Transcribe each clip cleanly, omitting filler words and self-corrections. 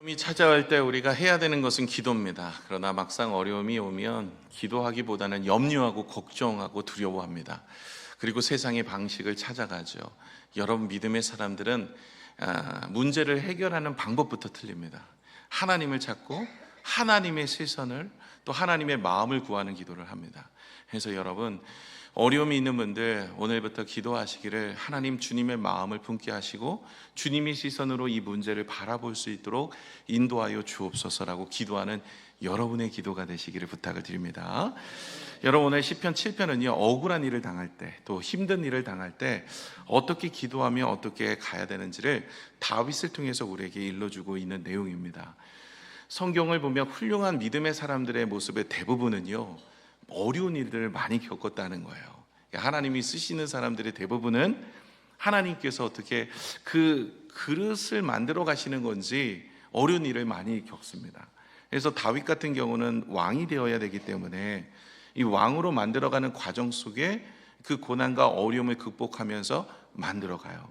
어려움이 찾아올 때 우리가 해야 되는 것은 기도입니다. 그러나 막상 어려움이 오면 기도하기보다는 염려하고 걱정하고 두려워합니다. 그리고 세상의 방식을 찾아가죠. 여러분, 믿음의 사람들은 문제를 해결하는 방법부터 틀립니다. 하나님을 찾고 하나님의 시선을, 또 하나님의 마음을 구하는 기도를 합니다. 그래서 여러분, 어려움이 있는 분들 오늘부터 기도하시기를 하나님 주님의 마음을 품게 하시고 주님의 시선으로 이 문제를 바라볼 수 있도록 인도하여 주옵소서라고 기도하는 여러분의 기도가 되시기를 부탁을 드립니다. 여러분, 오늘 시편 7편은요, 억울한 일을 당할 때, 또 힘든 일을 당할 때 어떻게 기도하며 어떻게 가야 되는지를 다윗을 통해서 우리에게 일러주고 있는 내용입니다. 성경을 보면 훌륭한 믿음의 사람들의 모습의 대부분은요, 어려운 일들을 많이 겪었다는 거예요. 하나님이 쓰시는 사람들의 대부분은 하나님께서 어떻게 그 그릇을 만들어 가시는 건지 어려운 일을 많이 겪습니다. 그래서 다윗 같은 경우는 왕이 되어야 되기 때문에 이 왕으로 만들어가는 과정 속에 그 고난과 어려움을 극복하면서 만들어가요.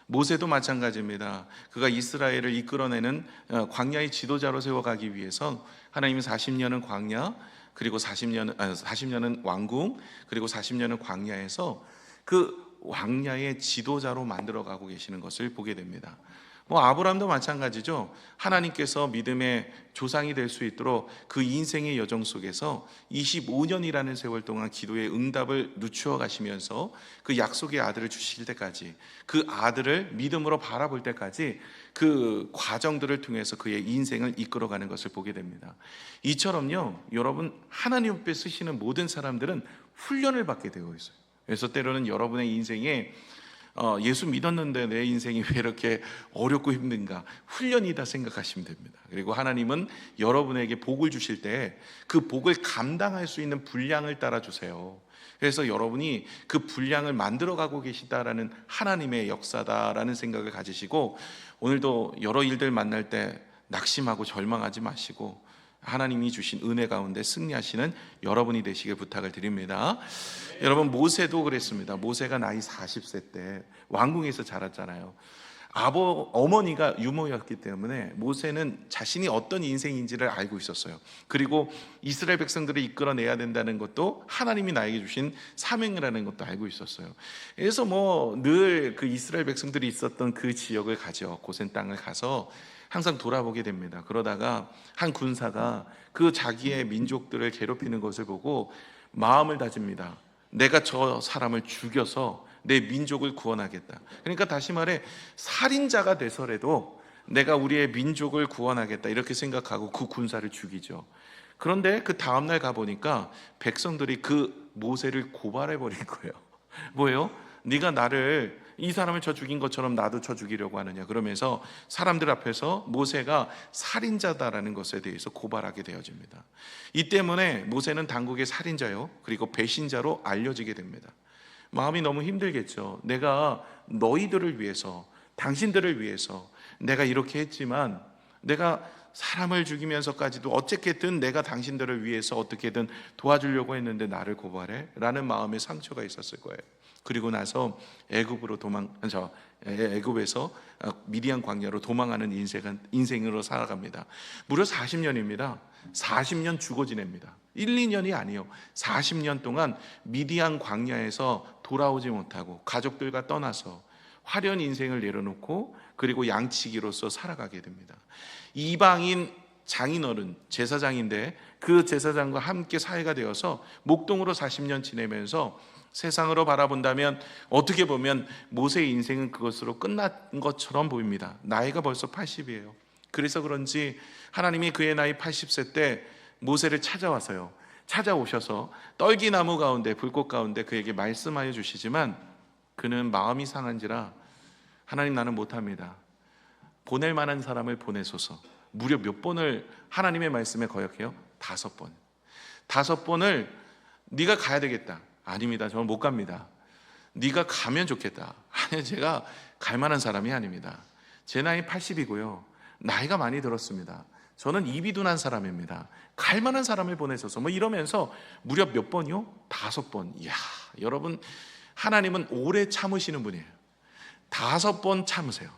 모세도 마찬가지입니다. 그가 이스라엘을 이끌어내는 광야의 지도자로 세워가기 위해서 하나님은 40년은 광야, 그리고 40년은 왕궁, 그리고 40년은 광야에서 그 왕야의 지도자로 만들어가고 계시는 것을 보게 됩니다. 아브라함도 마찬가지죠. 하나님께서 믿음의 조상이 될 수 있도록 그 인생의 여정 속에서 25년이라는 세월 동안 기도의 응답을 누추어 가시면서 그 약속의 아들을 주실 때까지, 그 아들을 믿음으로 바라볼 때까지 그 과정들을 통해서 그의 인생을 이끌어가는 것을 보게 됩니다. 이처럼요, 여러분, 하나님 앞에 쓰시는 모든 사람들은 훈련을 받게 되어 있어요. 그래서 때로는 여러분의 인생에 예수 믿었는데 내 인생이 왜 이렇게 어렵고 힘든가, 훈련이다 생각하시면 됩니다. 그리고 하나님은 여러분에게 복을 주실 때 그 복을 감당할 수 있는 분량을 따라 주세요. 그래서 여러분이 그 분량을 만들어가고 계시다라는 하나님의 역사다라는 생각을 가지시고, 오늘도 여러 일들 만날 때 낙심하고 절망하지 마시고 하나님이 주신 은혜 가운데 승리하시는 여러분이 되시길 부탁을 드립니다. 여러분, 모세도 그랬습니다. 모세가 나이 40세 때 왕궁에서 자랐잖아요. 어머니가 유모였기 때문에 모세는 자신이 어떤 인생인지를 알고 있었어요. 그리고 이스라엘 백성들을 이끌어내야 된다는 것도 하나님이 나에게 주신 사명이라는 것도 알고 있었어요. 그래서 늘 그 이스라엘 백성들이 있었던 그 지역을 가죠. 고센 땅을 가서 항상 돌아보게 됩니다. 그러다가 한 군사가 그 자기의 민족들을 괴롭히는 것을 보고 마음을 다집니다. 내가 저 사람을 죽여서 내 민족을 구원하겠다. 그러니까 다시 말해, 살인자가 돼서라도 내가 우리의 민족을 구원하겠다, 이렇게 생각하고 그 군사를 죽이죠. 그런데 그 다음날 가보니까 백성들이 그 모세를 고발해 버린 거예요. 뭐예요? 네가 이 사람을 쳐 죽인 것처럼 나도 쳐 죽이려고 하느냐, 그러면서 사람들 앞에서 모세가 살인자다라는 것에 대해서 고발하게 되어집니다. 이 때문에 모세는 당국의 살인자요, 그리고 배신자로 알려지게 됩니다. 마음이 너무 힘들겠죠. 내가 너희들을 위해서, 당신들을 위해서 내가 이렇게 했지만, 내가 사람을 죽이면서까지도 어쨌든 내가 당신들을 위해서 어떻게든 도와주려고 했는데 나를 고발해? 라는 마음의 상처가 있었을 거예요. 그리고 나서 애굽에서 미디안 광야로 도망하는 인생으로 살아갑니다. 무려 40년입니다. 40년 죽어 지냅니다. 1, 2년이 아니에요. 40년 동안 미디안 광야에서 돌아오지 못하고 가족들과 떠나서 화려한 인생을 내려놓고, 그리고 양치기로서 살아가게 됩니다. 이방인 장인어른, 제사장인데 그 제사장과 함께 사회가 되어서 목동으로 40년 지내면서 세상으로 바라본다면 어떻게 보면 모세의 인생은 그것으로 끝난 것처럼 보입니다. 나이가 벌써 80이에요. 그래서 그런지 하나님이 그의 나이 80세 때 모세를 찾아오셔서 떨기나무 가운데, 불꽃 가운데 그에게 말씀하여 주시지만, 그는 마음이 상한지라 하나님, 나는 못합니다. 보낼 만한 사람을 보내소서. 무려 몇 번을 하나님의 말씀에 거역해요? 5번. 5번을 네가 가야 되겠다. 아닙니다. 저는 못 갑니다. 네가 가면 좋겠다. 아니, 제가 갈 만한 사람이 아닙니다. 제 나이 80이고요. 나이가 많이 들었습니다. 저는 입이 둔한 사람입니다. 갈 만한 사람을 보내소서. 이러면서 무려 몇 번이요? 5번. 이야, 여러분, 하나님은 오래 참으시는 분이에요. 5번 참으세요.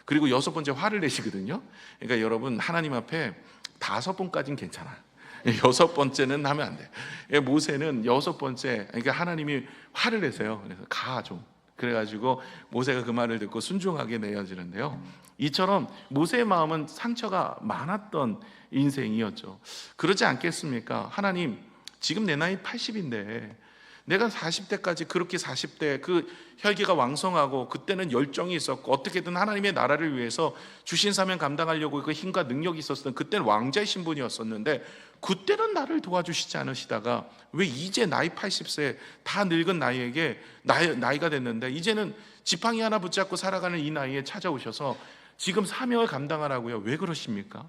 그리고 6번째 화를 내시거든요. 그러니까 여러분, 하나님 앞에 5번까지는 괜찮아요. 6번째는 하면 안 돼요. 모세는 6번째, 그러니까 하나님이 화를 내세요. 그래서 가 좀. 그래가지고 모세가 그 말을 듣고 순종하게 내어지는데요. 이처럼 모세의 마음은 상처가 많았던 인생이었죠. 그러지 않겠습니까? 하나님, 지금 내 나이 80인데 내가 40대까지 그렇게 40대 그 혈기가 왕성하고 그때는 열정이 있었고 어떻게든 하나님의 나라를 위해서 주신 사명 감당하려고 그 힘과 능력이 있었던 그때는 왕자의 신분이었었는데 그때는 나를 도와주시지 않으시다가 왜 이제 나이 80세 다 늙은 나이에게 나이가 됐는데 이제는 지팡이 하나 붙잡고 살아가는 이 나이에 찾아오셔서 지금 사명을 감당하라고요. 왜 그러십니까?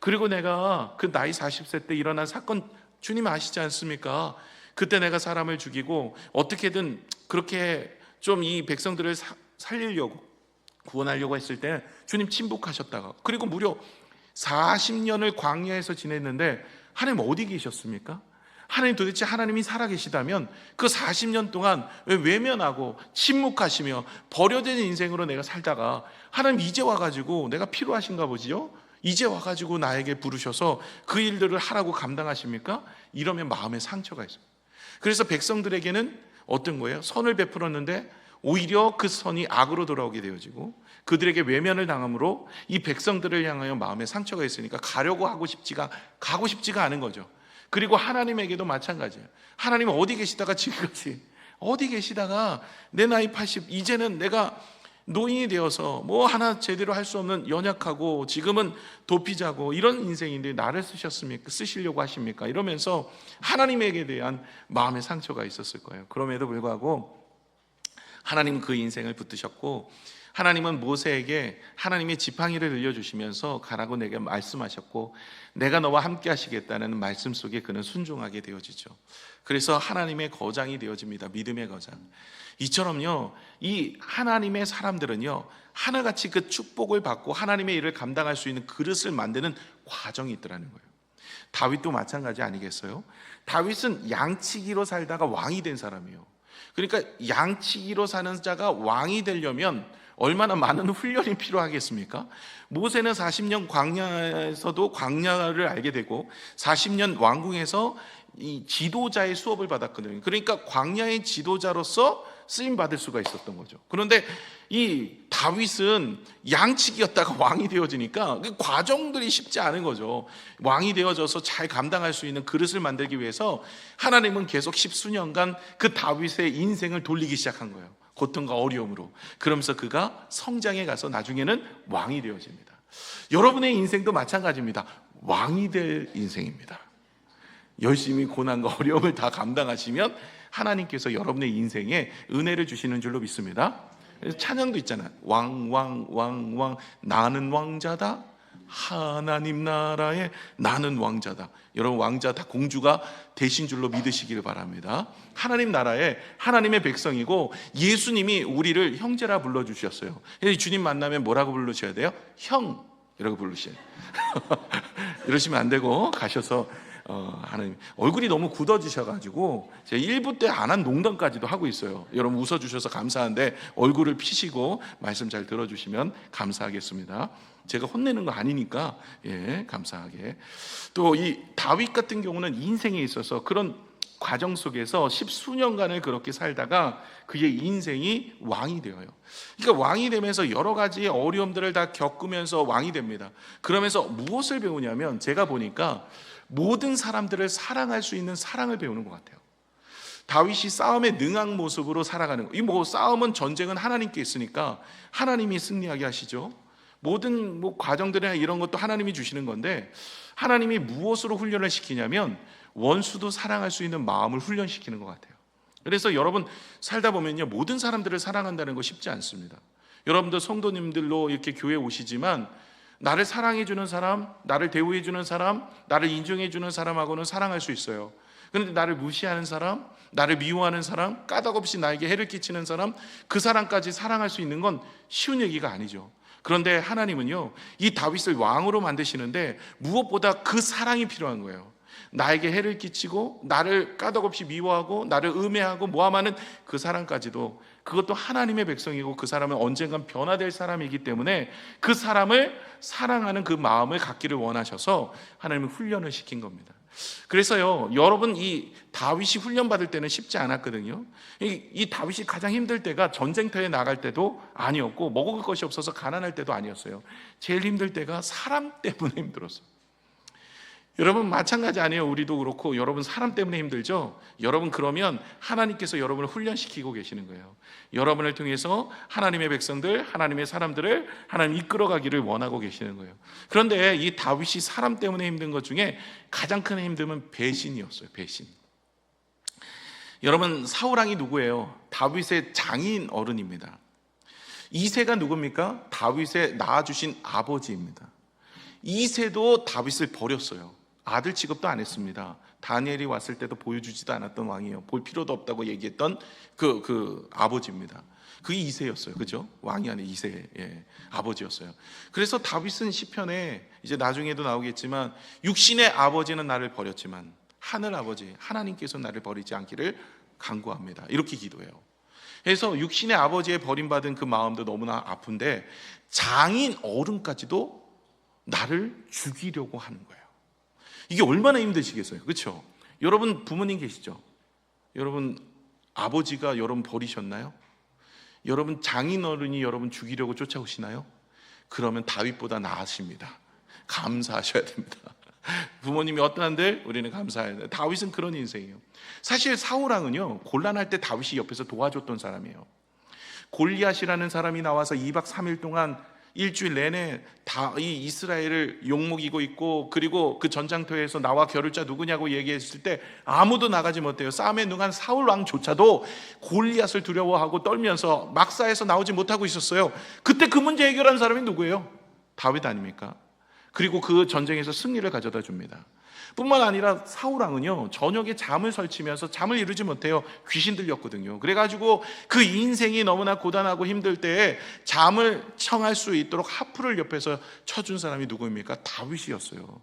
그리고 내가 그 나이 40세 때 일어난 사건 주님 아시지 않습니까? 그때 내가 사람을 죽이고 어떻게든 그렇게 좀 이 백성들을 살리려고 구원하려고 했을 때 주님 침묵하셨다가 그리고 무려 40년을 광야에서 지냈는데 하나님 어디 계셨습니까? 하나님 도대체 하나님이 살아계시다면 그 40년 동안 왜 외면하고 침묵하시며 버려진 인생으로 내가 살다가 하나님 이제 와가지고 내가 필요하신가 보지요? 이제 와가지고 나에게 부르셔서 그 일들을 하라고 감당하십니까? 이러면 마음에 상처가 있어요. 그래서 백성들에게는 어떤 거예요? 선을 베풀었는데 오히려 그 선이 악으로 돌아오게 되어지고 그들에게 외면을 당함으로 이 백성들을 향하여 마음에 상처가 있으니까 가고 싶지가 않은 거죠. 그리고 하나님에게도 마찬가지예요. 하나님은 어디 계시다가 지금까지 어디 계시다가 내 나이 80 이제는 내가 노인이 되어서 뭐 하나 제대로 할 수 없는 연약하고 지금은 도피자고 이런 인생인데 나를 쓰시려고 하십니까? 이러면서 하나님에게 대한 마음의 상처가 있었을 거예요. 그럼에도 불구하고 하나님은 그 인생을 붙드셨고 하나님은 모세에게 하나님의 지팡이를 늘려주시면서 가라고 내게 말씀하셨고 내가 너와 함께 하시겠다는 말씀 속에 그는 순종하게 되어지죠. 그래서 하나님의 거장이 되어집니다. 믿음의 거장. 이처럼요, 이 하나님의 사람들은요 하나같이 그 축복을 받고 하나님의 일을 감당할 수 있는 그릇을 만드는 과정이 있더라는 거예요. 다윗도 마찬가지 아니겠어요? 다윗은 양치기로 살다가 왕이 된 사람이에요. 그러니까 양치기로 사는 자가 왕이 되려면 얼마나 많은 훈련이 필요하겠습니까? 모세는 40년 광야에서도 광야를 알게 되고 40년 왕궁에서 이 지도자의 수업을 받았거든요. 그러니까 광야의 지도자로서 쓰임 받을 수가 있었던 거죠. 그런데 이 다윗은 양치기였다가 왕이 되어지니까 그 과정들이 쉽지 않은 거죠. 왕이 되어져서 잘 감당할 수 있는 그릇을 만들기 위해서 하나님은 계속 십수년간 그 다윗의 인생을 돌리기 시작한 거예요. 고통과 어려움으로. 그러면서 그가 성장해 가서 나중에는 왕이 되어집니다. 여러분의 인생도 마찬가지입니다. 왕이 될 인생입니다. 열심히 고난과 어려움을 다 감당하시면 하나님께서 여러분의 인생에 은혜를 주시는 줄로 믿습니다. 그래서 찬양도 있잖아요. 왕 나는 왕자다. 하나님 나라에 나는 왕자다. 여러분 왕자 다 공주가 되신 줄로 믿으시기를 바랍니다. 하나님 나라에 하나님의 백성이고 예수님이 우리를 형제라 불러주셨어요. 주님 만나면 뭐라고 부르셔야 돼요? 형 이라고 부르셔야 돼요. 이러시면 안 되고 가셔서 하나님 얼굴이 너무 굳어지셔가지고 제가 1부 때 안 한 농담까지도 하고 있어요. 여러분 웃어주셔서 감사한데 얼굴을 피시고 말씀 잘 들어주시면 감사하겠습니다. 제가 혼내는 거 아니니까 감사하게. 또 이 다윗 같은 경우는 인생에 있어서 그런 과정 속에서 십수년간을 그렇게 살다가 그의 인생이 왕이 되어요. 그러니까 왕이 되면서 여러 가지의 어려움들을 다 겪으면서 왕이 됩니다. 그러면서 무엇을 배우냐면 제가 보니까 모든 사람들을 사랑할 수 있는 사랑을 배우는 것 같아요. 다윗이 싸움에 능한 모습으로 살아가는 거. 이 싸움은 전쟁은 하나님께 있으니까 하나님이 승리하게 하시죠. 모든 과정들이나 이런 것도 하나님이 주시는 건데 하나님이 무엇으로 훈련을 시키냐면 원수도 사랑할 수 있는 마음을 훈련시키는 것 같아요. 그래서 여러분 살다 보면요 모든 사람들을 사랑한다는 거 쉽지 않습니다. 여러분들 성도님들로 이렇게 교회에 오시지만 나를 사랑해주는 사람, 나를 대우해주는 사람, 나를 인정해주는 사람하고는 사랑할 수 있어요. 그런데 나를 무시하는 사람, 나를 미워하는 사람, 까닭없이 나에게 해를 끼치는 사람, 그 사람까지 사랑할 수 있는 건 쉬운 얘기가 아니죠. 그런데 하나님은요 이 다윗을 왕으로 만드시는데 무엇보다 그 사랑이 필요한 거예요. 나에게 해를 끼치고 나를 까닭없이 미워하고 나를 음해하고 모함하는 그 사람까지도 그것도 하나님의 백성이고 그 사람은 언젠간 변화될 사람이기 때문에 그 사람을 사랑하는 그 마음을 갖기를 원하셔서 하나님은 훈련을 시킨 겁니다. 그래서요, 여러분, 이 다윗이 훈련받을 때는 쉽지 않았거든요. 이 다윗이 가장 힘들 때가 전쟁터에 나갈 때도 아니었고 먹을 것이 없어서 가난할 때도 아니었어요. 제일 힘들 때가 사람 때문에 힘들었어요. 여러분 마찬가지 아니에요? 우리도 그렇고 여러분 사람 때문에 힘들죠? 여러분 그러면 하나님께서 여러분을 훈련시키고 계시는 거예요. 여러분을 통해서 하나님의 백성들, 하나님의 사람들을 하나님 이끌어가기를 원하고 계시는 거예요. 그런데 이 다윗이 사람 때문에 힘든 것 중에 가장 큰 힘듦은 배신이었어요. 배신. 여러분 사울왕이 누구예요? 다윗의 장인 어른입니다. 이새가 누굽니까? 다윗의 낳아주신 아버지입니다. 이새도 다윗을 버렸어요. 아들 취급도 안 했습니다. 다니엘이 왔을 때도 보여주지도 않았던 왕이에요. 볼 필요도 없다고 얘기했던 그 아버지입니다. 그게 이새였어요. 그죠? 왕이 아닌 이새의 아버지였어요. 그래서 다윗은 시편에 이제 나중에도 나오겠지만 육신의 아버지는 나를 버렸지만 하늘 아버지 하나님께서 나를 버리지 않기를 간구합니다. 이렇게 기도해요. 그래서 육신의 아버지의 버림받은 그 마음도 너무나 아픈데 장인 어른까지도 나를 죽이려고 하는 거예요. 이게 얼마나 힘드시겠어요? 그렇죠? 여러분 부모님 계시죠? 여러분 아버지가 여러분 버리셨나요? 여러분 장인어른이 여러분 죽이려고 쫓아오시나요? 그러면 다윗보다 나으십니다. 감사하셔야 됩니다. 부모님이 어떠한들 우리는 감사해야 돼요. 다윗은 그런 인생이에요. 사실 사울왕은요 곤란할 때 다윗이 옆에서 도와줬던 사람이에요. 골리앗이라는 사람이 나와서 2박 3일 동안 일주일 내내 다 이 이스라엘을 욕먹이고 있고, 그리고 그 전장터에서 나와 겨룰 자 누구냐고 얘기했을 때 아무도 나가지 못해요. 싸움에 능한 사울 왕조차도 골리앗을 두려워하고 떨면서 막사에서 나오지 못하고 있었어요. 그때 그 문제 해결한 사람이 누구예요? 다윗 아닙니까? 그리고 그 전쟁에서 승리를 가져다 줍니다. 뿐만 아니라 사울왕은요 저녁에 잠을 설치면서 잠을 이루지 못해요. 귀신 들렸거든요. 그래가지고 그 인생이 너무나 고단하고 힘들 때에 잠을 청할 수 있도록 하프를 옆에서 쳐준 사람이 누구입니까? 다윗이었어요.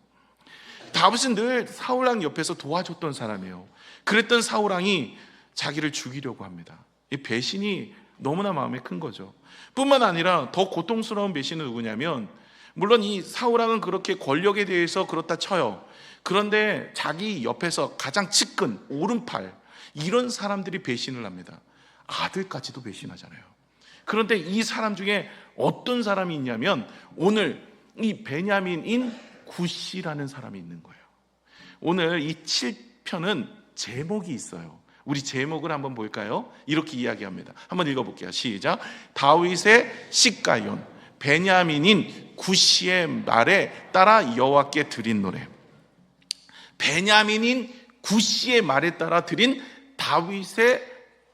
다윗은 늘 사울왕 옆에서 도와줬던 사람이에요. 그랬던 사울왕이 자기를 죽이려고 합니다. 이 배신이 너무나 마음에 큰 거죠. 뿐만 아니라 더 고통스러운 배신은 누구냐면, 물론 이 사울왕은 그렇게 권력에 대해서 그렇다 쳐요. 그런데 자기 옆에서 가장 측근, 오른팔, 이런 사람들이 배신을 합니다. 아들까지도 배신하잖아요. 그런데 이 사람 중에 어떤 사람이 있냐면 오늘 이 베냐민인 굿시라는 사람이 있는 거예요. 오늘 이 7편은 제목이 있어요. 우리 제목을 한번 볼까요? 이렇게 이야기합니다. 한번 읽어볼게요. 시작. 다윗의 시가yon, 베냐민인 굿시의 말에 따라 여호와께 드린 노래. 베냐민인 굿시의 말에 따라 드린 다윗의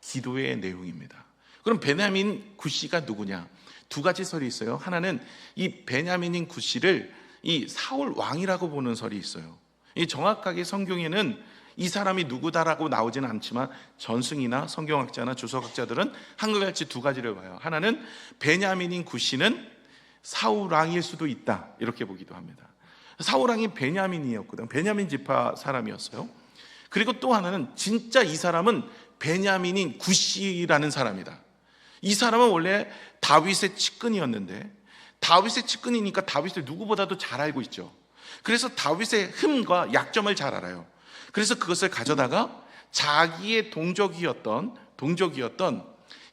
기도의 내용입니다. 그럼 베냐민 굿시가 누구냐? 두 가지 설이 있어요. 하나는 이 베냐민인 굿시를 이 사울 왕이라고 보는 설이 있어요. 이 정확하게 성경에는 이 사람이 누구다라고 나오지는 않지만 전승이나 성경학자나 주석학자들은 한결같이 두 가지를 봐요. 하나는 베냐민인 굿시는 사울 왕일 수도 있다, 이렇게 보기도 합니다. 사울 왕이 베냐민이었거든. 베냐민 지파 사람이었어요. 그리고 또 하나는 진짜 이 사람은 베냐민인 굿시라는 사람이다. 이 사람은 원래 다윗의 측근이었는데 다윗의 측근이니까 다윗을 누구보다도 잘 알고 있죠. 그래서 다윗의 흠과 약점을 잘 알아요. 그래서 그것을 가져다가 자기의 동족이었던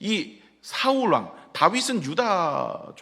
이 사울 왕, 다윗은 유다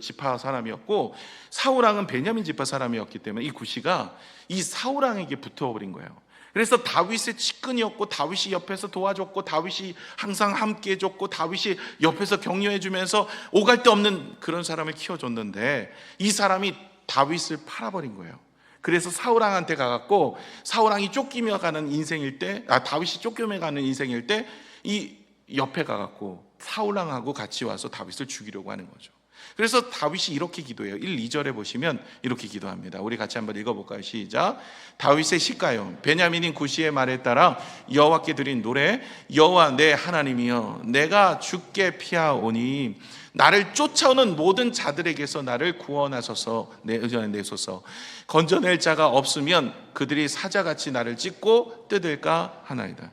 지파 사람이었고 사울 왕은 베냐민 지파 사람이었기 때문에 이 굿시가 이 사울 왕에게 붙어버린 거예요. 그래서 다윗의 측근이었고 다윗이 옆에서 도와줬고 다윗이 항상 함께 해줬고 다윗이 옆에서 격려해주면서 오갈 데 없는 그런 사람을 키워줬는데 이 사람이 다윗을 팔아버린 거예요. 그래서 사울왕한테 가갖고 사울왕이 쫓기며 가는 인생일 때, 다윗이 쫓기며 가는 인생일 때 이 옆에 가갖고 사울왕하고 같이 와서 다윗을 죽이려고 하는 거죠. 그래서 다윗이 이렇게 기도해요. 1, 2절에 보시면 이렇게 기도합니다. 우리 같이 한번 읽어볼까요? 시작. 다윗의 시가요, 베냐민인 굿시의 말에 따라 여호와께 드린 노래. 여호와 내 하나님이여, 내가 주께 피하오니 나를 쫓아오는 모든 자들에게서 나를 구원하소서, 내소서. 건져낼 자가 없으면 그들이 사자같이 나를 찢고 뜯을까 하나이다.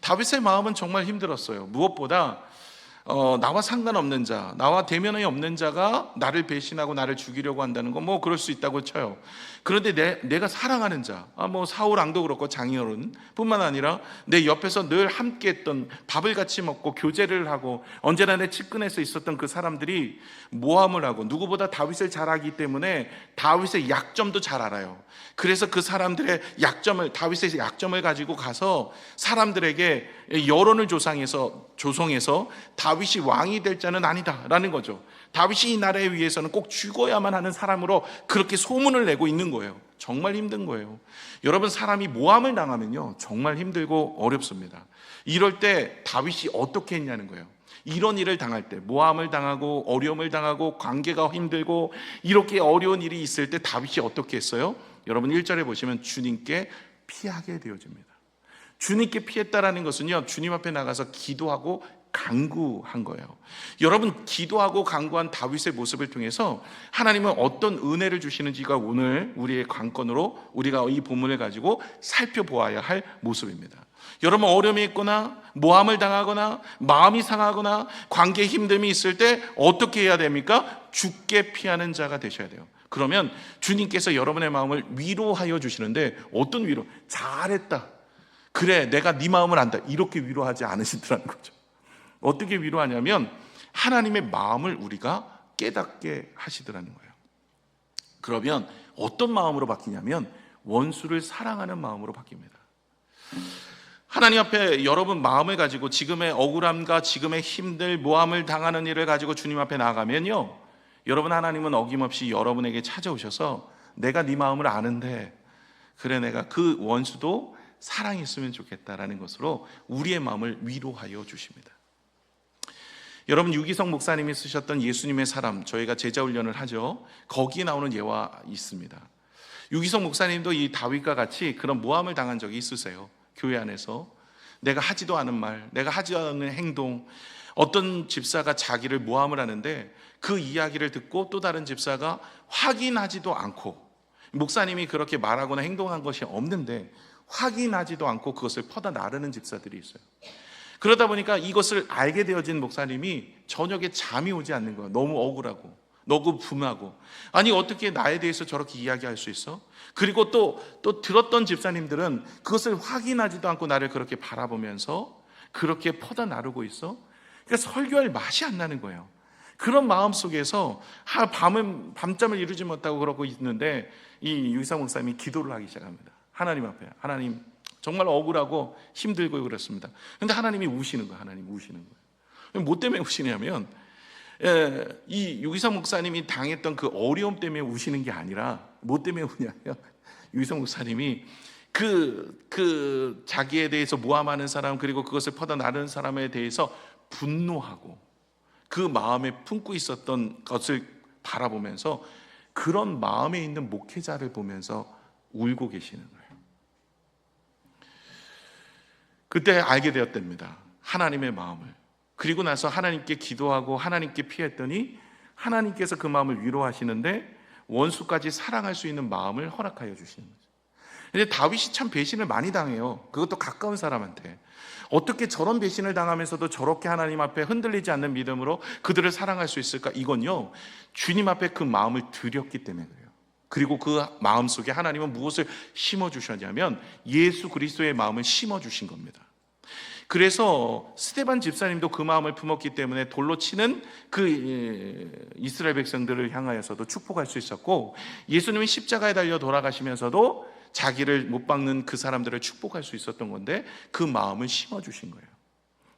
다윗의 마음은 정말 힘들었어요. 무엇보다 나와 상관없는 자, 나와 대면이 없는 자가 나를 배신하고 나를 죽이려고 한다는 건 뭐 그럴 수 있다고 쳐요. 그런데 내가 사랑하는 자, 뭐 사울 왕도 그렇고 장인어른 뿐만 아니라 내 옆에서 늘 함께했던, 밥을 같이 먹고 교제를 하고 언제나 내 측근에서 있었던 그 사람들이 모함을 하고, 누구보다 다윗을 잘 알기 때문에 다윗의 약점도 잘 알아요. 그래서 그 사람들의 약점을, 다윗의 약점을 가지고 가서 사람들에게 여론을 조성해서 다윗이 왕이 될 자는 아니다라는 거죠. 다윗이 이 나라에 위해서는 꼭 죽어야만 하는 사람으로 그렇게 소문을 내고 있는 거예요. 정말 힘든 거예요. 여러분, 사람이 모함을 당하면요 정말 힘들고 어렵습니다. 이럴 때 다윗이 어떻게 했냐는 거예요. 이런 일을 당할 때, 모함을 당하고 어려움을 당하고 관계가 힘들고 이렇게 어려운 일이 있을 때 다윗이 어떻게 했어요? 여러분 1절에 보시면 주님께 피하게 되어집니다. 주님께 피했다라는 것은요, 주님 앞에 나가서 기도하고 간구한 거예요. 여러분, 기도하고 간구한 다윗의 모습을 통해서 하나님은 어떤 은혜를 주시는지가 오늘 우리의 관건으로 우리가 이 본문을 가지고 살펴보아야 할 모습입니다. 여러분, 어려움이 있거나 모함을 당하거나 마음이 상하거나 관계에 힘듦이 있을 때 어떻게 해야 됩니까? 주께 피하는 자가 되셔야 돼요. 그러면 주님께서 여러분의 마음을 위로하여 주시는데, 어떤 위로? 잘했다, 그래 내가 네 마음을 안다, 이렇게 위로하지 않으시더라는 거죠. 어떻게 위로하냐면 하나님의 마음을 우리가 깨닫게 하시더라는 거예요. 그러면 어떤 마음으로 바뀌냐면 원수를 사랑하는 마음으로 바뀝니다. 하나님 앞에 여러분 마음을 가지고 지금의 억울함과 지금의 힘들, 모함을 당하는 일을 가지고 주님 앞에 나가면요, 여러분, 하나님은 어김없이 여러분에게 찾아오셔서 내가 네 마음을 아는데, 그래 내가 그 원수도 사랑했으면 좋겠다라는 것으로 우리의 마음을 위로하여 주십니다. 여러분, 유기성 목사님이 쓰셨던 예수님의 사람, 저희가 제자 훈련을 하죠. 거기에 나오는 예화 있습니다. 유기성 목사님도 이 다윗과 같이 그런 모함을 당한 적이 있으세요. 교회 안에서 내가 하지도 않은 말, 내가 하지 않은 행동, 어떤 집사가 자기를 모함을 하는데 그 이야기를 듣고 또 다른 집사가 확인하지도 않고, 목사님이 그렇게 말하거나 행동한 것이 없는데 확인하지도 않고 그것을 퍼다 나르는 집사들이 있어요. 그러다 보니까 이것을 알게 되어진 목사님이 저녁에 잠이 오지 않는 거예요. 너무 억울하고 너무 분하고, 아니 어떻게 나에 대해서 저렇게 이야기할 수 있어? 그리고 또 들었던 집사님들은 그것을 확인하지도 않고 나를 그렇게 바라보면서 그렇게 퍼다 나르고 있어. 그러니까 설교할 맛이 안 나는 거예요. 그런 마음 속에서 밤잠을 이루지 못하고 그러고 있는데 이 유기성 목사님이 기도를 하기 시작합니다. 하나님 앞에, 하나님 정말 억울하고 힘들고 그렇습니다. 근데 하나님이 우시는 거예요. 하나님 우시는 거예요. 뭐 때문에 우시냐면 이 유기성 목사님이 당했던 그 어려움 때문에 우시는 게 아니라, 뭐 때문에 우냐면 유기성 목사님이 그 자기에 대해서 모함하는 사람, 그리고 그것을 퍼다 나르는 사람에 대해서 분노하고 그 마음에 품고 있었던 것을 바라보면서 그런 마음에 있는 목회자를 보면서 울고 계시는 거예요. 그때 알게 되었답니다. 하나님의 마음을. 그리고 나서 하나님께 기도하고 하나님께 피했더니 하나님께서 그 마음을 위로하시는데 원수까지 사랑할 수 있는 마음을 허락하여 주시는 거죠. 근데 다윗이 참 배신을 많이 당해요. 그것도 가까운 사람한테. 어떻게 저런 배신을 당하면서도 저렇게 하나님 앞에 흔들리지 않는 믿음으로 그들을 사랑할 수 있을까? 이건요, 주님 앞에 그 마음을 드렸기 때문에 그래요. 그리고 그 마음 속에 하나님은 무엇을 심어주셨냐면 예수 그리스도의 마음을 심어주신 겁니다. 그래서 스데반 집사님도 그 마음을 품었기 때문에 돌로 치는 그 이스라엘 백성들을 향하여서도 축복할 수 있었고, 예수님이 십자가에 달려 돌아가시면서도 자기를 못 박는 그 사람들을 축복할 수 있었던 건데 그 마음을 심어주신 거예요.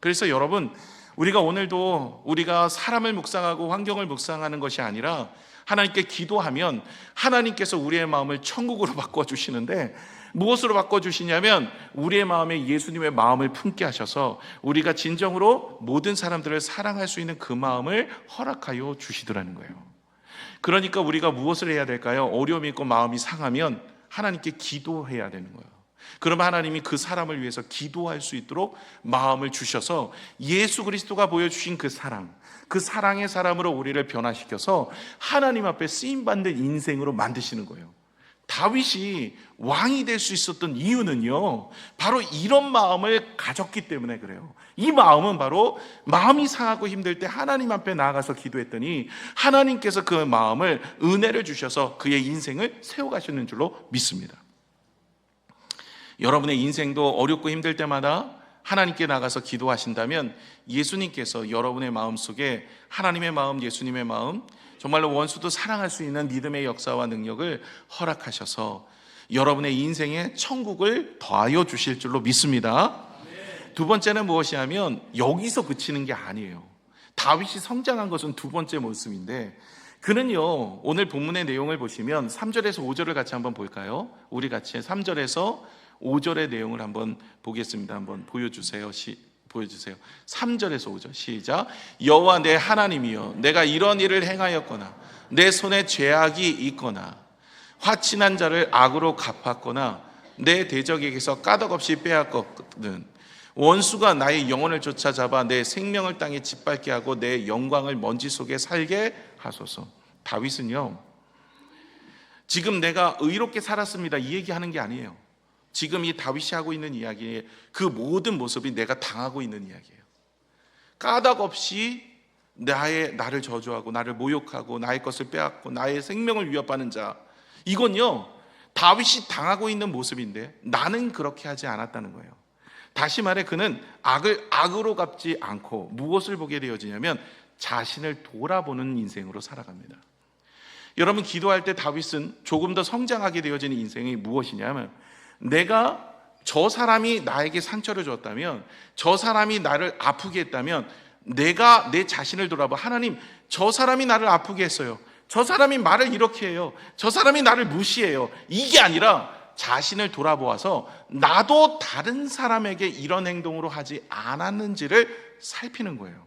그래서 여러분, 우리가 오늘도 우리가 사람을 묵상하고 환경을 묵상하는 것이 아니라 하나님께 기도하면 하나님께서 우리의 마음을 천국으로 바꿔주시는데, 무엇으로 바꿔주시냐면 우리의 마음에 예수님의 마음을 품게 하셔서 우리가 진정으로 모든 사람들을 사랑할 수 있는 그 마음을 허락하여 주시더라는 거예요. 그러니까 우리가 무엇을 해야 될까요? 어려움이 있고 마음이 상하면 하나님께 기도해야 되는 거예요. 그러면 하나님이 그 사람을 위해서 기도할 수 있도록 마음을 주셔서 예수 그리스도가 보여주신 그 사랑, 그 사랑의 사람으로 우리를 변화시켜서 하나님 앞에 쓰임받는 인생으로 만드시는 거예요. 다윗이 왕이 될 수 있었던 이유는요, 바로 이런 마음을 가졌기 때문에 그래요. 이 마음은 바로 마음이 상하고 힘들 때 하나님 앞에 나아가서 기도했더니 하나님께서 그 마음을 은혜를 주셔서 그의 인생을 세워가시는 줄로 믿습니다. 여러분의 인생도 어렵고 힘들 때마다 하나님께 나가서 기도하신다면 예수님께서 여러분의 마음속에 하나님의 마음, 예수님의 마음, 정말로 원수도 사랑할 수 있는 믿음의 역사와 능력을 허락하셔서 여러분의 인생에 천국을 더하여 주실 줄로 믿습니다. 두 번째는 무엇이냐면 여기서 그치는 게 아니에요. 다윗이 성장한 것은 두 번째 모습인데, 그는요, 오늘 본문의 내용을 보시면 3절에서 5절을 같이 한번 볼까요? 우리 같이 3절에서 5절의 내용을 한번 보겠습니다. 한번 보여주세요. 3절에서 5절 시작. 여호와 내 하나님이여, 내가 이런 일을 행하였거나 내 손에 죄악이 있거나 화친한 자를 악으로 갚았거나 내 대적에게서 까닭없이 빼앗거든 원수가 나의 영혼을 쫓아잡아 내 생명을 땅에 짓밟게 하고 내 영광을 먼지 속에 살게 하소서. 다윗은요, 지금 내가 의롭게 살았습니다 이 얘기하는 게 아니에요. 지금 이 다윗이 하고 있는 이야기의 그 모든 모습이 내가 당하고 있는 이야기예요. 까닭 없이 나를 저주하고 나를 모욕하고 나의 것을 빼앗고 나의 생명을 위협하는 자, 이건요 다윗이 당하고 있는 모습인데 나는 그렇게 하지 않았다는 거예요. 다시 말해 그는 악을 악으로 갚지 않고 무엇을 보게 되어지냐면 자신을 돌아보는 인생으로 살아갑니다. 여러분, 기도할 때 다윗은 조금 더 성장하게 되어지는 인생이 무엇이냐면, 내가 저 사람이 나에게 상처를 줬다면, 저 사람이 나를 아프게 했다면 내가 내 자신을 돌아봐. 하나님, 저 사람이 나를 아프게 했어요. 저 사람이 말을 이렇게 해요. 저 사람이 나를 무시해요. 이게 아니라 자신을 돌아보아서 나도 다른 사람에게 이런 행동으로 하지 않았는지를 살피는 거예요.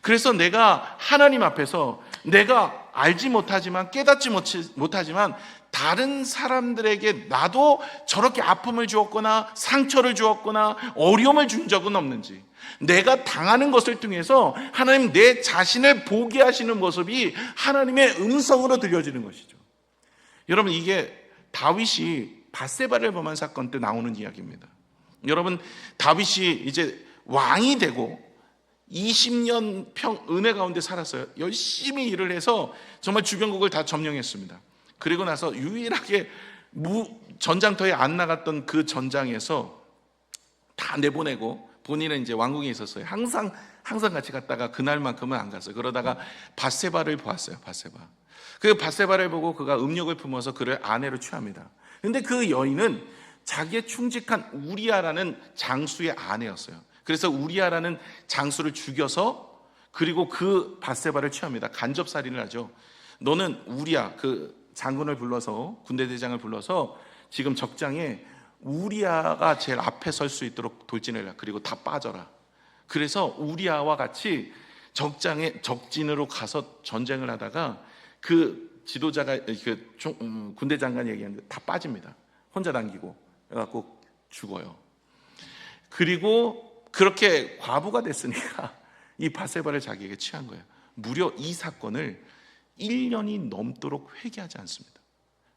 그래서 내가 하나님 앞에서 내가 알지 못하지만 깨닫지 못하지만 다른 사람들에게 나도 저렇게 아픔을 주었거나 상처를 주었거나 어려움을 준 적은 없는지, 내가 당하는 것을 통해서 하나님 내 자신을 보게 하시는 모습이 하나님의 음성으로 들려지는 것이죠. 여러분, 이게 다윗이 밧세바를 범한 사건 때 나오는 이야기입니다. 여러분, 다윗이 이제 왕이 되고 20년 은혜 가운데 살았어요. 열심히 일을 해서 정말 주변국을 다 점령했습니다. 그리고 나서 유일하게 전장터에 안 나갔던 그 전장에서 다 내보내고 본인은 이제 왕궁에 있었어요. 항상 같이 갔다가 그날만큼은 안 갔어요. 그러다가 밧세바를 보았어요. 그 밧세바를 보고 그가 음욕을 품어서 그를 아내로 취합니다. 근데 그 여인은 자기의 충직한 우리아라는 장수의 아내였어요. 그래서 우리아라는 장수를 죽여서 그리고 그 밧세바를 취합니다. 간접살인을 하죠. 너는 우리아, 그 장군을 불러서, 군대 대장을 불러서 지금 적장에 우리아가 제일 앞에 설 수 있도록 돌진을 해. 그리고 다 빠져라. 그래서 우리아와 같이 적진으로 가서 전쟁을 하다가 그 지도자가 군대 장관이 얘기하는데 다 빠집니다. 혼자 남기고 그래갖고 죽어요. 그리고 그렇게 과부가 됐으니까 이 밧세바를 자기에게 취한 거예요. 무려 이 사건을 1년이 넘도록 회개하지 않습니다.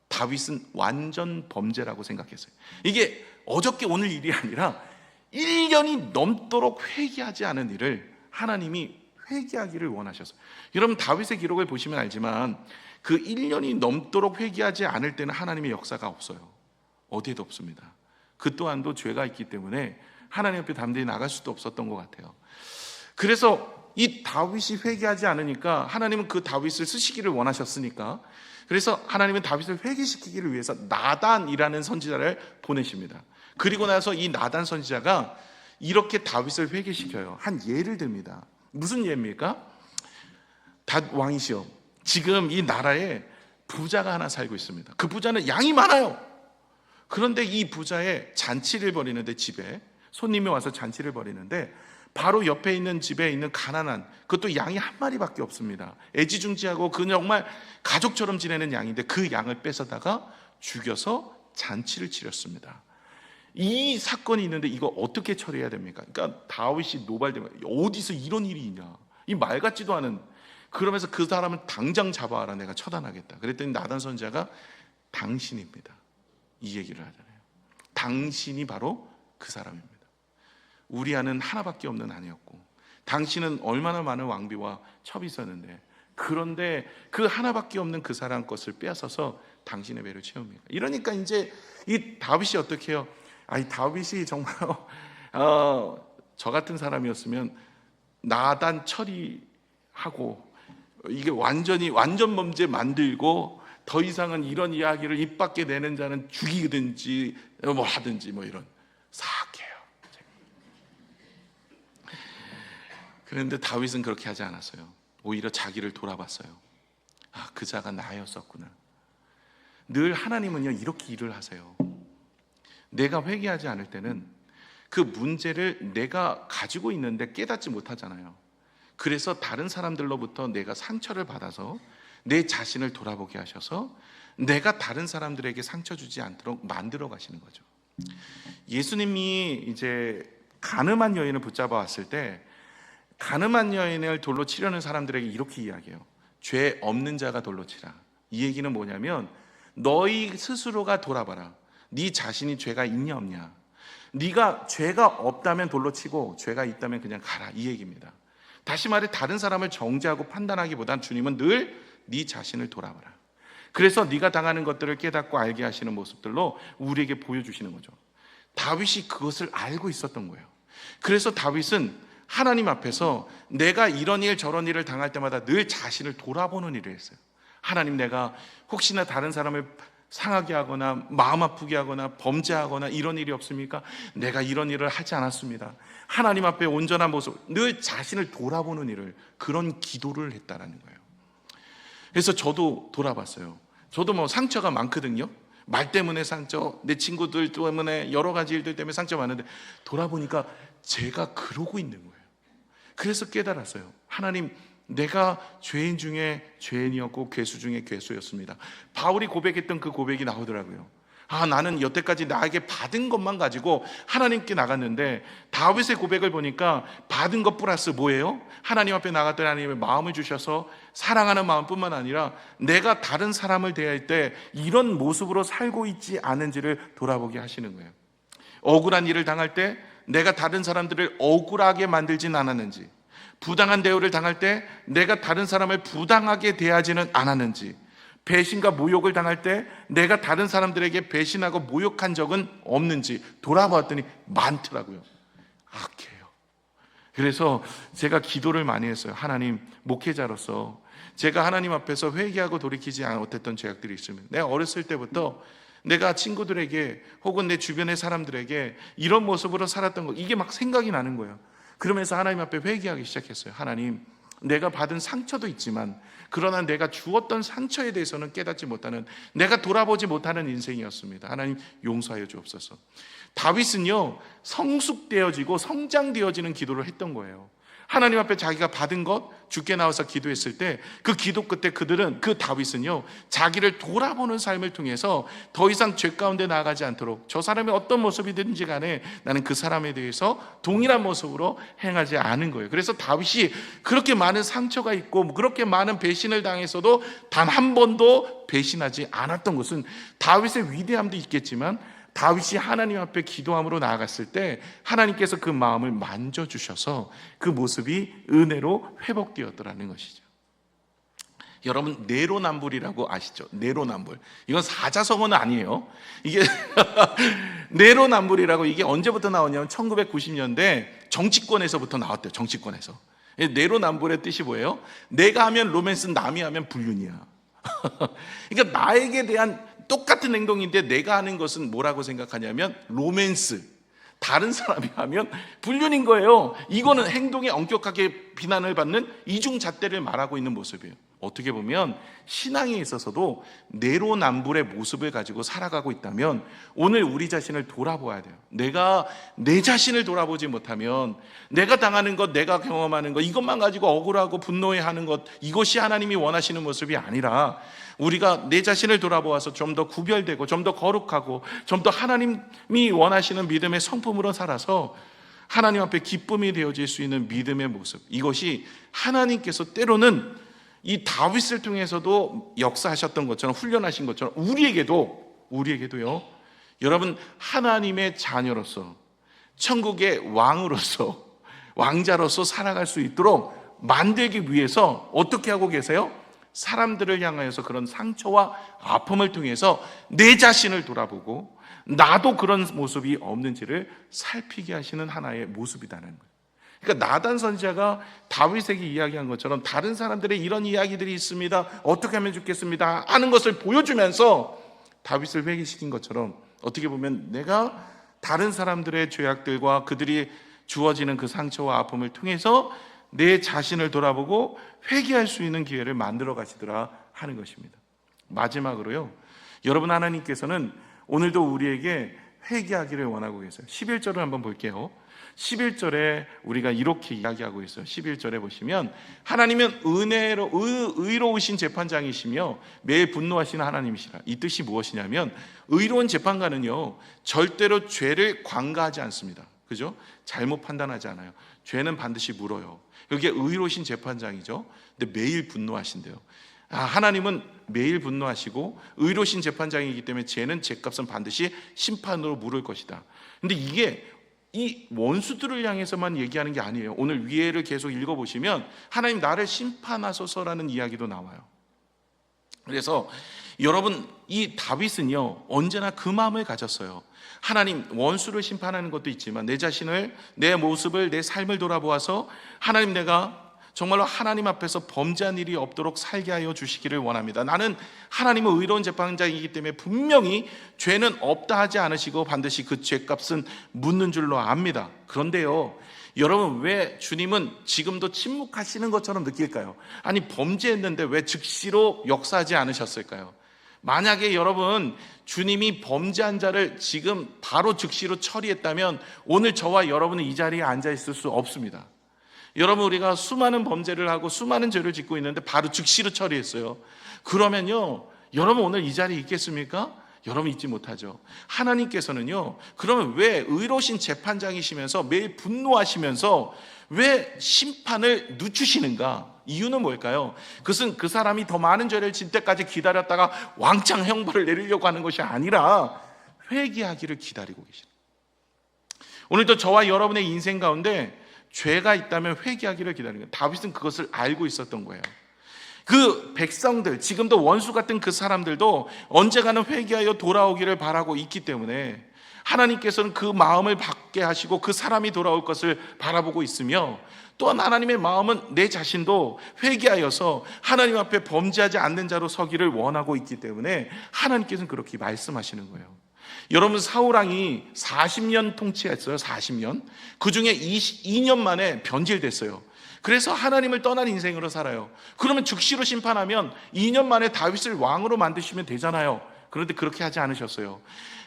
다윗은 완전 범죄라고 생각했어요. 이게 어저께 오늘 일이 아니라 1년이 넘도록 회개하지 않은 일을 하나님이 회개하기를 원하셨어요. 여러분, 다윗의 기록을 보시면 알지만 그 1년이 넘도록 회개하지 않을 때는 하나님의 역사가 없어요. 어디에도 없습니다. 그 또한도 죄가 있기 때문에 하나님 앞에 담대히 나갈 수도 없었던 것 같아요. 그래서 이 다윗이 회개하지 않으니까 하나님은 그 다윗을 쓰시기를 원하셨으니까, 그래서 하나님은 다윗을 회개시키기를 위해서 나단이라는 선지자를 보내십니다. 그리고 나서 이 나단 선지자가 이렇게 다윗을 회개시켜요. 한 예를 듭니다. 무슨 예입니까? 닷 왕이시여, 지금 이 나라에 부자가 하나 살고 있습니다. 그 부자는 양이 많아요. 그런데 이 부자의 잔치를 벌이는데, 집에 손님이 와서 잔치를 벌이는데 바로 옆에 있는 집에 있는 가난한, 그것도 양이 한 마리밖에 없습니다. 애지중지하고 그 정말 가족처럼 지내는 양인데 그 양을 뺏어다가 죽여서 잔치를 치렀습니다. 이 사건이 있는데 이거 어떻게 처리해야 됩니까? 그러니까 다윗이 노발되면 어디서 이런 일이 있냐, 이 말 같지도 않은. 그러면서 그 사람은 당장 잡아와라, 내가 처단하겠다. 그랬더니 나단 선지자가 당신입니다. 이 얘기를 하잖아요. 당신이 바로 그 사람입니다. 우리 아는 하나밖에 없는 아내였고, 당신은 얼마나 많은 왕비와 첩이 있었는데, 그런데 그 하나밖에 없는 그 사람 것을 빼앗아서 당신의 배를 채웁니까? 이러니까 이제 이 다윗이 어떻게 해요? 이 다윗이 정말 저 같은 사람이었으면 나단 처리하고 이게 완전 범죄 만들고 더 이상은 이런 이야기를 입 밖에 내는 자는 죽이든지 뭐 하든지 뭐 이런 사악해요. 그런데 다윗은 그렇게 하지 않았어요. 오히려 자기를 돌아봤어요. 그 자가 나였었구나. 늘 하나님은요 이렇게 일을 하세요. 내가 회개하지 않을 때는 그 문제를 내가 가지고 있는데 깨닫지 못하잖아요. 그래서 다른 사람들로부터 내가 상처를 받아서 내 자신을 돌아보게 하셔서 내가 다른 사람들에게 상처 주지 않도록 만들어 가시는 거죠. 예수님이 이제 간음한 여인을 붙잡아 왔을 때 간음한 여인을 돌로 치려는 사람들에게 이렇게 이야기해요. 죄 없는 자가 돌로 치라. 이 얘기는 뭐냐면 너희 스스로가 돌아봐라. 네 자신이 죄가 있냐 없냐. 네가 죄가 없다면 돌로 치고 죄가 있다면 그냥 가라, 이 얘기입니다. 다시 말해 다른 사람을 정죄하고 판단하기보단 주님은 늘 네 자신을 돌아봐라. 그래서 네가 당하는 것들을 깨닫고 알게 하시는 모습들로 우리에게 보여주시는 거죠. 다윗이 그것을 알고 있었던 거예요. 그래서 다윗은 하나님 앞에서 내가 이런 일 저런 일을 당할 때마다 늘 자신을 돌아보는 일을 했어요. 하나님, 내가 혹시나 다른 사람을 상하게 하거나 마음 아프게 하거나 범죄하거나 이런 일이 없습니까? 내가 이런 일을 하지 않았습니다. 하나님 앞에 온전한 모습, 늘 자신을 돌아보는 일을, 그런 기도를 했다라는 거예요. 그래서 저도 돌아봤어요. 저도 뭐 상처가 많거든요. 말 때문에 상처, 내 친구들 때문에 여러 가지 일들 때문에 상처 많은데 돌아보니까 제가 그러고 있는 거예요. 그래서 깨달았어요. 하나님, 내가 죄인 중에 죄인이었고 괴수 중에 괴수였습니다. 바울이 고백했던 그 고백이 나오더라고요. 나는 여태까지 나에게 받은 것만 가지고 하나님께 나갔는데 다윗의 고백을 보니까 받은 것 플러스 뭐예요? 하나님 앞에 나갔더니 하나님의 마음을 주셔서 사랑하는 마음뿐만 아니라 내가 다른 사람을 대할 때 이런 모습으로 살고 있지 않은지를 돌아보게 하시는 거예요. 억울한 일을 당할 때 내가 다른 사람들을 억울하게 만들진 않았는지, 부당한 대우를 당할 때 내가 다른 사람을 부당하게 대하지는 않았는지, 배신과 모욕을 당할 때 내가 다른 사람들에게 배신하고 모욕한 적은 없는지 돌아봤더니 많더라고요. 악해요. 그래서 제가 기도를 많이 했어요. 하나님, 목회자로서 제가 하나님 앞에서 회개하고 돌이키지 못했던 죄악들이 있으면, 내가 어렸을 때부터 내가 친구들에게 혹은 내 주변의 사람들에게 이런 모습으로 살았던 거, 이게 막 생각이 나는 거예요. 그러면서 하나님 앞에 회개하기 시작했어요. 하나님, 내가 받은 상처도 있지만 그러나 내가 주었던 상처에 대해서는 깨닫지 못하는, 내가 돌아보지 못하는 인생이었습니다. 하나님, 용서하여 주옵소서. 다윗은요 성숙되어지고 성장되어지는 기도를 했던 거예요. 하나님 앞에 자기가 받은 것, 주께 나와서 기도했을 때 그 기도 끝에 그 다윗은요 자기를 돌아보는 삶을 통해서 더 이상 죄 가운데 나아가지 않도록, 저 사람이 어떤 모습이든지 간에 나는 그 사람에 대해서 동일한 모습으로 행하지 않은 거예요. 그래서 다윗이 그렇게 많은 상처가 있고 그렇게 많은 배신을 당해서도 단 한 번도 배신하지 않았던 것은, 다윗의 위대함도 있겠지만 다윗이 하나님 앞에 기도함으로 나아갔을 때 하나님께서 그 마음을 만져주셔서 그 모습이 은혜로 회복되었더라는 것이죠. 여러분, 내로남불이라고 아시죠? 내로남불. 이건 사자성어는 아니에요. 이게 내로남불이라고, 이게 언제부터 나왔냐면 1990년대 정치권에서부터 나왔대요. 정치권에서. 내로남불의 뜻이 뭐예요? 내가 하면 로맨스, 남이 하면 불륜이야. 그러니까 나에게 대한 똑같은 행동인데 내가 하는 것은 뭐라고 생각하냐면 로맨스, 다른 사람이 하면 불륜인 거예요. 이거는 행동에 엄격하게 비난을 받는 이중잣대를 말하고 있는 모습이에요. 어떻게 보면 신앙에 있어서도 내로남불의 모습을 가지고 살아가고 있다면 오늘 우리 자신을 돌아보아야 돼요. 내가 내 자신을 돌아보지 못하면 내가 당하는 것, 내가 경험하는 것, 이것만 가지고 억울하고 분노해하는 것, 이것이 하나님이 원하시는 모습이 아니라 우리가 내 자신을 돌아보아서 좀 더 구별되고 좀 더 거룩하고 좀 더 하나님이 원하시는 믿음의 성품으로 살아서 하나님 앞에 기쁨이 되어질 수 있는 믿음의 모습, 이것이 하나님께서 때로는 이 다윗을 통해서도 역사하셨던 것처럼, 훈련하신 것처럼 우리에게도요, 여러분, 하나님의 자녀로서, 천국의 왕으로서, 왕자로서 살아갈 수 있도록 만들기 위해서 어떻게 하고 계세요? 사람들을 향하여서 그런 상처와 아픔을 통해서 내 자신을 돌아보고 나도 그런 모습이 없는지를 살피게 하시는 하나의 모습이라는 거예요. 그러니까 나단 선지자가 다윗에게 이야기한 것처럼 다른 사람들의 이런 이야기들이 있습니다, 어떻게 하면 좋겠습니다 하는 것을 보여주면서 다윗을 회개시킨 것처럼, 어떻게 보면 내가 다른 사람들의 죄악들과 그들이 주어지는 그 상처와 아픔을 통해서 내 자신을 돌아보고 회개할 수 있는 기회를 만들어 가시더라 하는 것입니다. 마지막으로요, 여러분, 하나님께서는 오늘도 우리에게 회개하기를 원하고 계세요. 11절을 한번 볼게요. 11절에 우리가 이렇게 이야기하고 있어요. 11절에 보시면 하나님은 의로우신 재판장이시며 매일 분노하시는 하나님이시라. 이 뜻이 무엇이냐면, 의로운 재판관은요, 절대로 죄를 관가하지 않습니다. 그죠? 잘못 판단하지 않아요. 죄는 반드시 물어요. 그게 의로우신 재판장이죠. 근데 매일 분노하신대요. 하나님은 매일 분노하시고 의로우신 재판장이기 때문에 죄는 죄값은 반드시 심판으로 물을 것이다. 근데 이게 이 원수들을 향해서만 얘기하는 게 아니에요. 오늘 위에를 계속 읽어보시면 하나님 나를 심판하소서라는 이야기도 나와요. 그래서 여러분, 이 다윗은요, 언제나 그 마음을 가졌어요. 하나님, 원수를 심판하는 것도 있지만 내 자신을, 내 모습을, 내 삶을 돌아보아서 하나님, 내가 정말로 하나님 앞에서 범죄한 일이 없도록 살게 하여 주시기를 원합니다. 나는 하나님은 의로운 재판장이기 때문에 분명히 죄는 없다 하지 않으시고 반드시 그 죄값은 묻는 줄로 압니다. 그런데요, 여러분, 왜 주님은 지금도 침묵하시는 것처럼 느낄까요? 아니, 범죄했는데 왜 즉시로 역사하지 않으셨을까요? 만약에 여러분, 주님이 범죄한 자를 지금 바로 즉시로 처리했다면 오늘 저와 여러분은 이 자리에 앉아 있을 수 없습니다. 여러분, 우리가 수많은 범죄를 하고 수많은 죄를 짓고 있는데 바로 즉시로 처리했어요. 그러면요, 여러분 오늘 이 자리에 있겠습니까? 여러분 있지 못하죠. 하나님께서는요, 그러면 왜 의로우신 재판장이시면서 매일 분노하시면서 왜 심판을 늦추시는가? 이유는 뭘까요? 그것은 그 사람이 더 많은 죄를 질 때까지 기다렸다가 왕창 형벌을 내리려고 하는 것이 아니라 회개하기를 기다리고 계십니다. 오늘도 저와 여러분의 인생 가운데 죄가 있다면 회개하기를 기다리는 거예요. 다윗은 그것을 알고 있었던 거예요. 그 백성들, 지금도 원수 같은 그 사람들도 언젠가는 회개하여 돌아오기를 바라고 있기 때문에 하나님께서는 그 마음을 받게 하시고 그 사람이 돌아올 것을 바라보고 있으며, 또한 하나님의 마음은 내 자신도 회개하여서 하나님 앞에 범죄하지 않는 자로 서기를 원하고 있기 때문에 하나님께서는 그렇게 말씀하시는 거예요. 여러분, 사울왕이 40년 통치했어요. 40년. 그중에 22년 만에 변질됐어요. 그래서 하나님을 떠난 인생으로 살아요. 그러면 즉시로 심판하면 2년 만에 다윗을 왕으로 만드시면 되잖아요. 그런데 그렇게 하지 않으셨어요.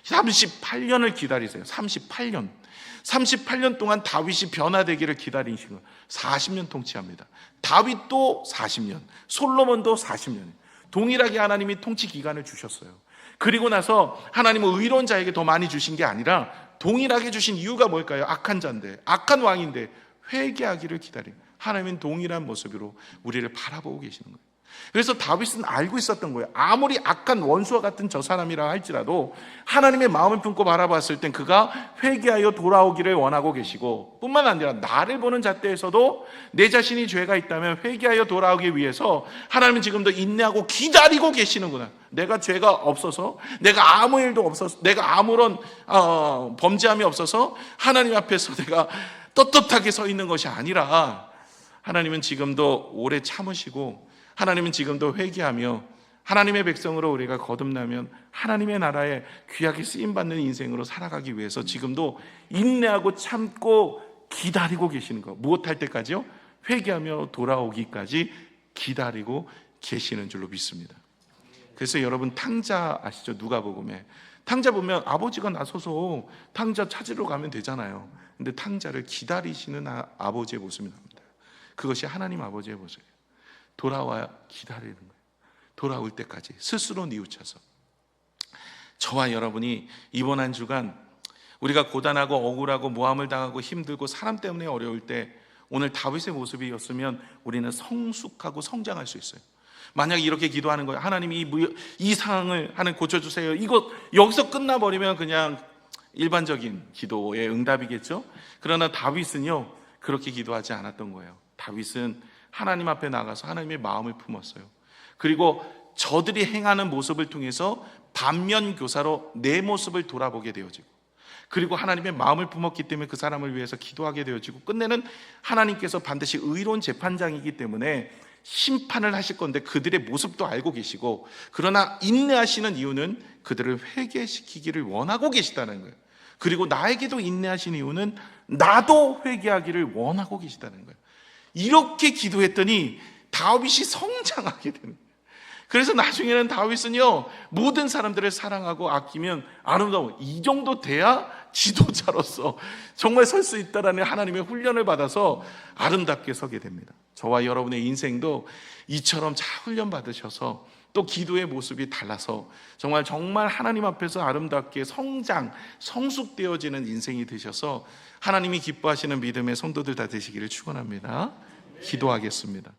38년을 기다리세요. 38년 동안 다윗이 변화되기를 기다리신 거예요. 40년 통치합니다. 다윗도 40년, 솔로몬도 40년. 동일하게 하나님이 통치 기간을 주셨어요. 그리고 나서 하나님은 의로운 자에게 더 많이 주신 게 아니라 동일하게 주신 이유가 뭘까요? 악한 자인데, 악한 왕인데 회개하기를 기다립니다. 하나님은 동일한 모습으로 우리를 바라보고 계시는 거예요. 그래서 다윗은 알고 있었던 거예요. 아무리 악한 원수와 같은 저 사람이라 할지라도 하나님의 마음을 품고 바라봤을 땐 그가 회개하여 돌아오기를 원하고 계시고, 뿐만 아니라 나를 보는 잣대에서도 내 자신이 죄가 있다면 회개하여 돌아오기 위해서 하나님은 지금도 인내하고 기다리고 계시는구나. 내가 죄가 없어서, 내가 아무 일도 없어서, 내가 아무런 범죄함이 없어서 하나님 앞에서 내가 떳떳하게 서 있는 것이 아니라 하나님은 지금도 오래 참으시고, 하나님은 지금도 회개하며 하나님의 백성으로 우리가 거듭나면 하나님의 나라에 귀하게 쓰임받는 인생으로 살아가기 위해서 지금도 인내하고 참고 기다리고 계시는 거. 무엇할 때까지요? 회개하며 돌아오기까지 기다리고 계시는 줄로 믿습니다. 그래서 여러분, 탕자 아시죠? 누가복음에 탕자 보면 아버지가 나서서 탕자 찾으러 가면 되잖아요. 근데 탕자를 기다리시는 아버지의 모습이 나옵니다. 그것이 하나님 아버지의 모습이에요. 돌아와 기다리는 거예요. 돌아올 때까지 스스로 뉘우쳐서. 저와 여러분이 이번 한 주간 우리가 고단하고 억울하고 모함을 당하고 힘들고 사람 때문에 어려울 때 오늘 다윗의 모습이었으면 우리는 성숙하고 성장할 수 있어요. 만약 이렇게 기도하는 거예요. 하나님 이 상황을 하나님 고쳐주세요. 이거 여기서 끝나버리면 그냥 일반적인 기도의 응답이겠죠. 그러나 다윗은요 그렇게 기도하지 않았던 거예요. 다윗은 하나님 앞에 나가서 하나님의 마음을 품었어요. 그리고 저들이 행하는 모습을 통해서 반면교사로 내 모습을 돌아보게 되어지고, 그리고 하나님의 마음을 품었기 때문에 그 사람을 위해서 기도하게 되어지고, 끝내는 하나님께서 반드시 의로운 재판장이기 때문에 심판을 하실 건데 그들의 모습도 알고 계시고, 그러나 인내하시는 이유는 그들을 회개시키기를 원하고 계시다는 거예요. 그리고 나에게도 인내하신 이유는 나도 회개하기를 원하고 계시다는 거예요. 이렇게 기도했더니 다윗이 성장하게 되는 거예요. 그래서 나중에는 다윗은요 모든 사람들을 사랑하고 아끼면 아름다워, 이 정도 돼야 지도자로서 정말 설 수 있다라는 하나님의 훈련을 받아서 아름답게 서게 됩니다. 저와 여러분의 인생도 이처럼 잘 훈련 받으셔서 또 기도의 모습이 달라서 정말 하나님 앞에서 아름답게 성장, 성숙되어지는 인생이 되셔서 하나님이 기뻐하시는 믿음의 성도들 다 되시기를 축원합니다. 기도하겠습니다.